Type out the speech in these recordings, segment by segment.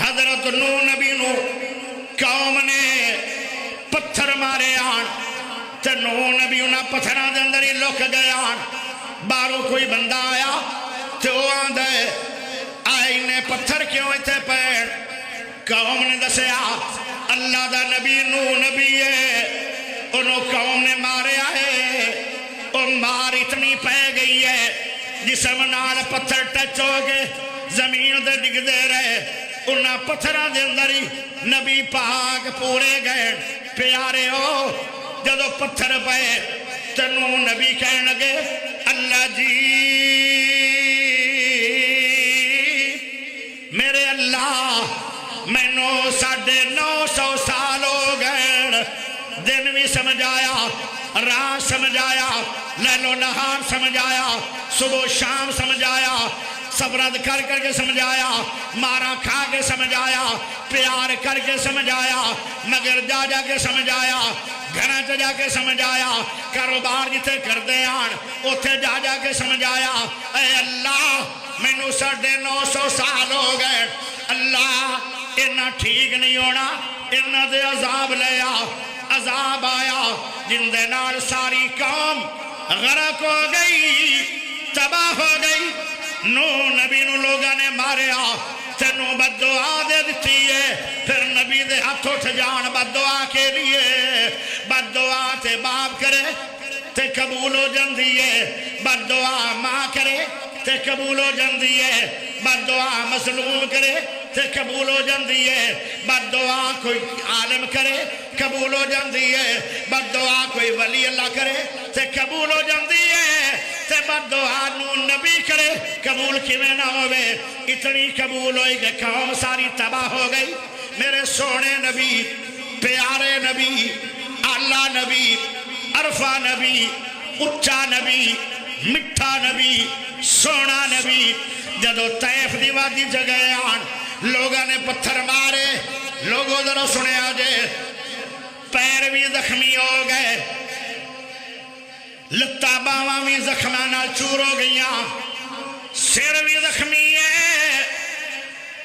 حضرت نوح نبی نو قوم نے پتھر مارے آن تے نوح نبی انہاں پتھراں دے اندر ہی لک گئے آن باہروں کوئی بندہ آیا تے وہ آندا ہے آئی نے پتھر کیوں ایتھے پے قوم نے دسیا اللہ دا نبی نوح نبی ہے انہوں قوم نے مارے آئے اور مار اتنی پہ گئی ہے جسم نال پتھر ٹچ ہو گئے زمین دے ڈگ دے رہے انہاں پتھران دے اندر ہی نبی پاک پورے گئے پیارے ہو جدو پتھر پہ تنو نبی کہنے لگے اللہ جی میرے اللہ میں 950 سال ہو گئے دن بھی سمجھایا رات سمجھایا لیل و نہار سمجھایا صبح شام سمجھایا صبرت کر کر کے سمجھایا مارا کھا کے سمجھایا پیار کر کے سمجھایا مگر جا جا کے سمجھایا گھرہ جا کے سمجھایا کاروبار جتے کر دے آن اتھے جا جا کے سمجھایا اے اللہ میں 950 سال ہو گئے اللہ انہا ٹھیک نہیں ہونا انہا دے عذاب لیا عذاب آیا جن دے نال ساری قوم غرق ہو گئی تباہ ہو گئی نوح نبی نو لوگاں نے ماریا تینو بد دعا دے دیتی ہے پھر نبی دے ہاتھ اٹھ جان بد دعا کے لیے بد دعا تے باپ کرے تے قبول ہو جاندی ہے بد دعا ماں کرے تے قبول ہو جاندی ہے بد دعا مظلوم کرے تے قبول ہو جاندی ہے بد دعا کوئی عالم کرے قبول ہو جاندی ہے بد دعا کوئی ولی اللہ کرے تے قبول ہو جاندی ہے تے بد دعا نو نبی کرے قبول کیویں نہ ہوئے اتنی قبول ہوئی کہ قوم ساری تباہ ہو گئی میرے سونے نبی پیارے نبی اعلیٰ نبی عرفہ نبی اچھا نبی مٹھا نبی سونا نبی جدو طیف دی وادی جگہ آن لوگاں نے پتھر مارے لوگوں ذرا سنے آجے پیر بھی زخمی ہو گئے لتا باواں بھی زخمانا چور ہو گئیاں سر بھی زخمی ہے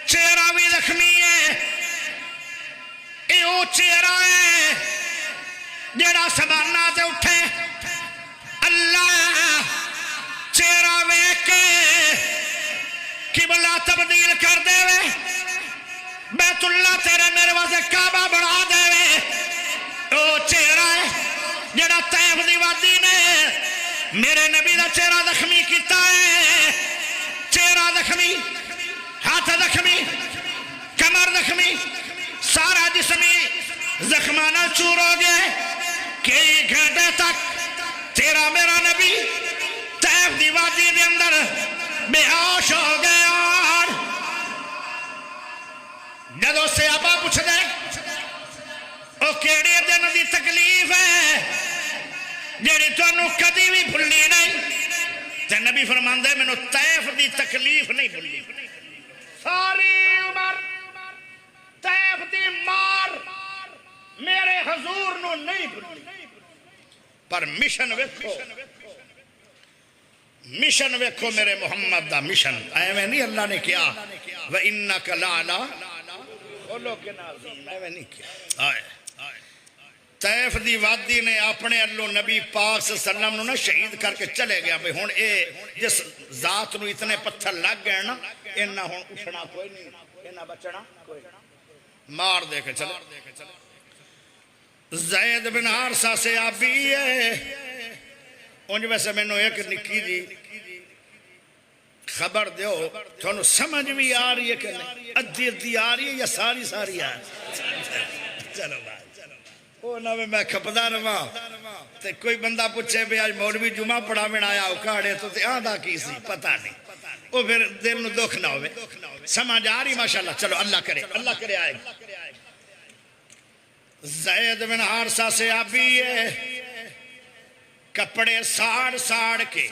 چہرہ بھی زخمی ہے اے او چہرہ ہے جڑا سبانہ تے اٹھے اللہ چہرہ ویکھ کے قبلہ تبدیل کر دے وے بیت اللہ تیرے میرے واسطے کعبہ بنا دے وے او چہرہ ہے جڑا طیف دی وادی نے میرے نبی دا چہرہ زخمی کیتا ہے چہرہ زخمی ہاتھ زخمی کمر زخمی سارا جسمی زخمانہ چور ہو گئے کئی گھنٹے تک تیرا میرا نبی طیف دی وادی دے اندر بے ہوش ہو گیا جدو سے ابا پوچھ دے او کیڑے دن دی تکلیف ہے جیڑی تو انہوں کدی بھی بھلی نہیں تے نبی فرماندے میں نو طیف دی تکلیف نہیں بھلی ساری عمر طیف دی مار میرے حضور نو نہیں بھلی پر مشن ویکھو میرے محمد دا مشن ایویں نہیں اللہ نے کیا وَإِنَّكَ لَعْلَى خُلُقٍ عَظِيمٍ ایویں نہیں کیا طیف دی وادی نے اپنے اللہ نبی پاک صلی اللہ علیہ وسلم نے شہید کر کے چلے گیا بھئی ہون اے جس ذات نو اتنے پتھر لگ گئے نا انہا ہون اٹھنا کوئی نہیں انہا بچنا کوئی نہیں مار دے کے چلے زید بن حارثہ سے آبی ہے انج ویسے میں نے ایک نکی جی خبر دیو تو انہوں سمجھ بھی آ رہی ہے کہ نہیں ادھی آ رہی ہے یا ساری ساری آ چلو بات وہ نہ میں کھپدا رہا تے کوئی بندہ پوچھے بھی آج مولوی جمعہ پڑھا میں آیا اکاڑے تو تے آدھا کی سی پتہ نہیں وہ پھر دل نو دکھ نہ ہوئے سمجھ آ رہی ماشاءاللہ چلو اللہ کرے آئے زید بن حارثہ سے آبی ہے کپڑے ساڑ کے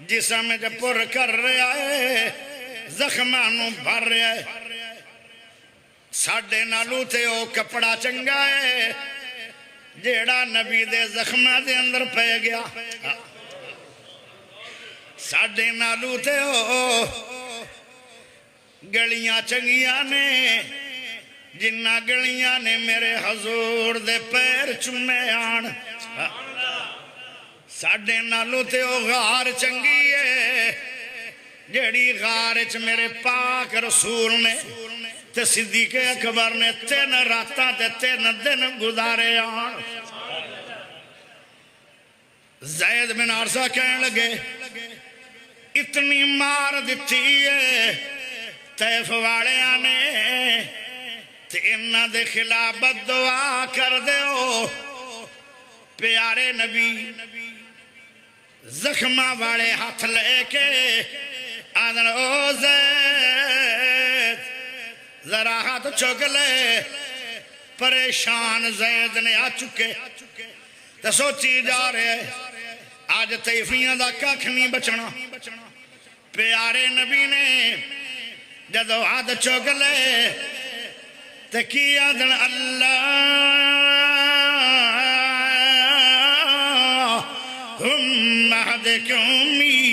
جسم جب پر کر رہا ہے زخمانوں بھر رہا ہے ساڑھے نالو تے او کپڑا چنگا ہے جیڑا نبی دے زخمہ دے اندر پہ گیا ساڑھے نالو تے او گلیاں چنگیاں نے جنہ گلیاں نے میرے حضور دے پیر چومے آن ساڈے نالوں تے او غار چنگی ہے جیڑی غار چ میرے پاک رسول نے تے صدیق اکبر نے 3 راتاں تے 3 دن گزارے آن زید بن عرصہ کہنے لگے اتنی مار دیتی ہے طیف والیاں نے تے انہاں دے خلاف بد دعا کر دیو پیارے نبی زخمہ والے ہاتھ لے کے آدھن او زید ذرا ہاتھ چک لے پریشان زید نے آ چکے تو سوچی جا رہے آج طیفیاں دا ککھ نہیں بچنا پیارے نبی نے جدو ہاتھ چک لے تو کی آدھن اللہ ہم اہدکمی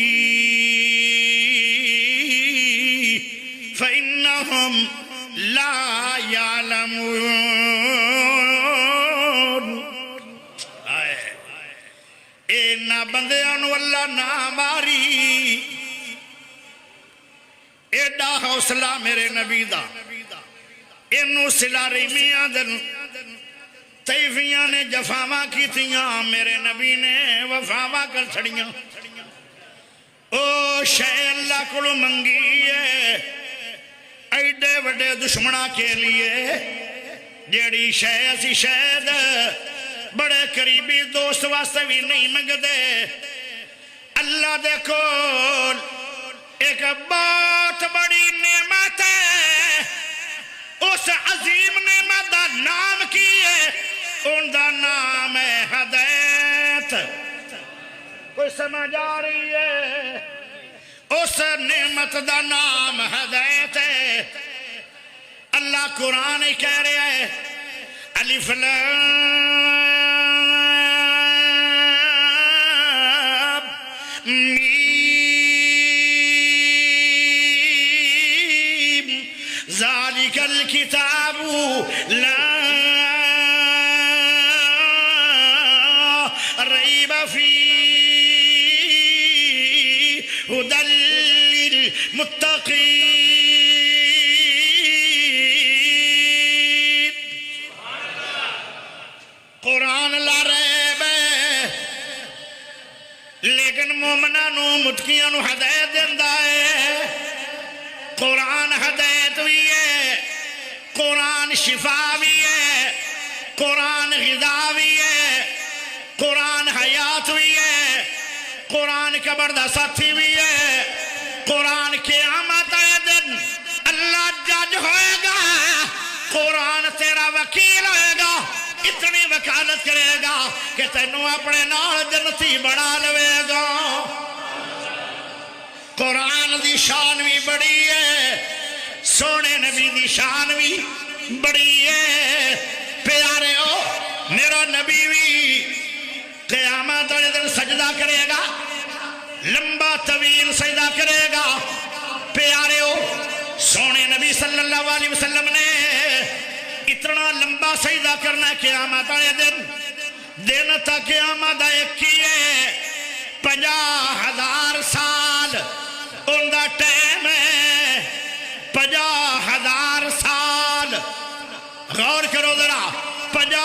فإنهم لا يعلمون اینا بندیانو اللہ نہ ماری ایڈا حوصلہ میرے نبی دا انو سلا ریمیاں دن طیفیاں نے جفاواں کی تیاں میرے نبی نے وفاواں کر چھڑیاں او شے اللہ کو منگی ہے ایڈے وڈے دشمنہ کے لیے جیڑی شے اسی شہد بڑے قریبی دوست واسطے بھی نہیں منگ دے اللہ دے کول ایک بہت بڑی نعمت ہے اس عظیم نعمت دا نام کی ہے ان دا نام ہے ہدایت کوئی سمجھ آ رہی ہے اس نعمت دا نام ہدایت ہے اللہ قرآن ہی کہہ رہے ہیں الف لام میم ذالک الکتاب لا ریب فیہ ہدی للمتقین قرآن لا ریب ہے لیکن مومنانو متقیانو ہدایت دیندہ ہے قرآن ہدایت بھی ہے قرآن شفا بھی ہے قرآن غذا بھی ہے قرآن حیات بھی ہے قرآن قبر دا ساتھی بھی ہے قرآن قیامت دن اللہ جج ہوئے گا قرآن تیرا وکیل ہوئے گا اتنی وکالت کرے گا کہ تینوں اپنے نال جنتی بنا لوے گا قرآن دی شان بھی بڑی ہے سونے نبی دی شان بھی بڑی ہے پیارے ہو میرا نبی بھی قیامت والے دن سجدہ کرے گا لمبا طویل سجدہ کرے گا پیارے ہو سونے نبی صلی اللہ علیہ وسلم نے اتنا لمبا سجدہ کرنا ہے قیامت والے دن تک قیامت ایک کی ہے 50,000 سال ان دا ٹائم ہے 50,000 سال غور کرو ذرا 50